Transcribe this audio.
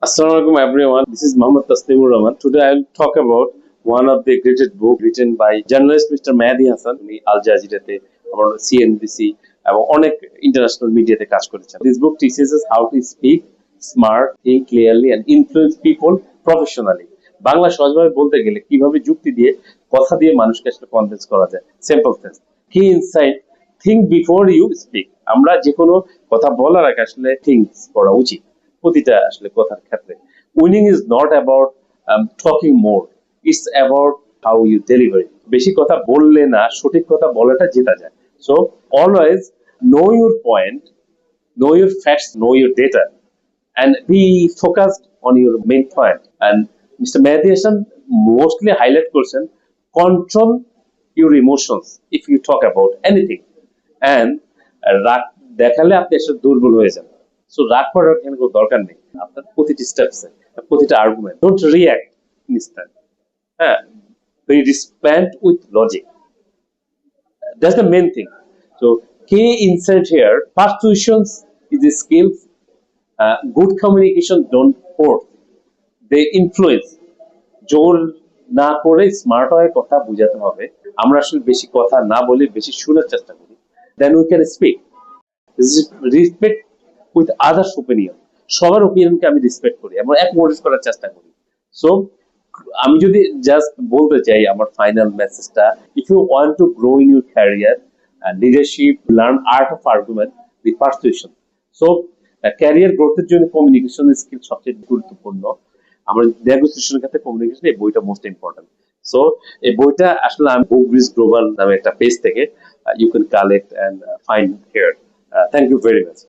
Assalamualaikum everyone. This is Muhammad Taslimur Rahman. Today I will talk about one of the greatest book written by journalist Mr. Mehdi Hasan. উনি আল জাজিরাতে এবং CNBC এবং অনেক international মিডিয়াতে কাজ করেছেন। This book teaches us how to speak smart, think clearly and influence people professionally. Bangla সহজভাবে বলতে গেলে কিভাবে যুক্তি দিয়ে কথা দিয়ে মানুষকে আসলে কনভিন্স করা যায়। Simple things. কি insight think before you speak. আমরা যে কোনো কথা বলার আগে আসলে থিংস করা উচিত। প্রতিটা আসলে কথার ক্ষেত্রে winning is not about talking more, it's about how you delivery. বেশি কথা বললে না, সঠিক কথা বলাটা জেতা যায়। So always know your point, know your facts, know your data and be focused on your main point. And Mr. Mehdi Hasan mostly highlight করছেন control your emotions if you talk about anything. And রাগ দেখালে আপনি আসলে দুর্বল হয়ে যান। So রাগ করার কোনো দরকার নেই। আপনার প্রতিটি স্টেপসে, প্রতিটা আর্গুমেন্ট, ডোন্ট রিঅ্যাক্ট ইনস্ট্যান্ট। হ্যাঁ, respond with logic. That's the main thing. So key insight here: persuasion is a skill. Good communication don't force, they influence. জোর না করে স্মার্ট হয়ে কথা বুঝাতে হবে। আমরা আসলে বেশি কথা না বলে বেশি শোনার চেষ্টা করি। Then we can speak. Respect with others opinion. সবার ওপিনিয়নকে আমি রেসপেক্ট করি, আমরা অ্যাকনোলেজ করার চেষ্টা করি। সো আমি যদি জাস্ট বলতে চাই আমার ফাইনাল মেসেজটা, if you want to grow in your career, leadership, learn art of argument, the persuasion. So career গ্রোথের জন্য কমিউনিকেশন স্কিল সবচেয়ে গুরুত্বপূর্ণ। আমরা নেগোসিয়েশনের ক্ষেত্রে কমিউনিকেশন, এই বইটা মোস্ট ইম্পর্টেন্ট। সো এই বইটা আসলে আমি বুক ব্রিজ গ্লোবাল নামে একটা পেজ থেকে you can collect and find here. Thank you very much.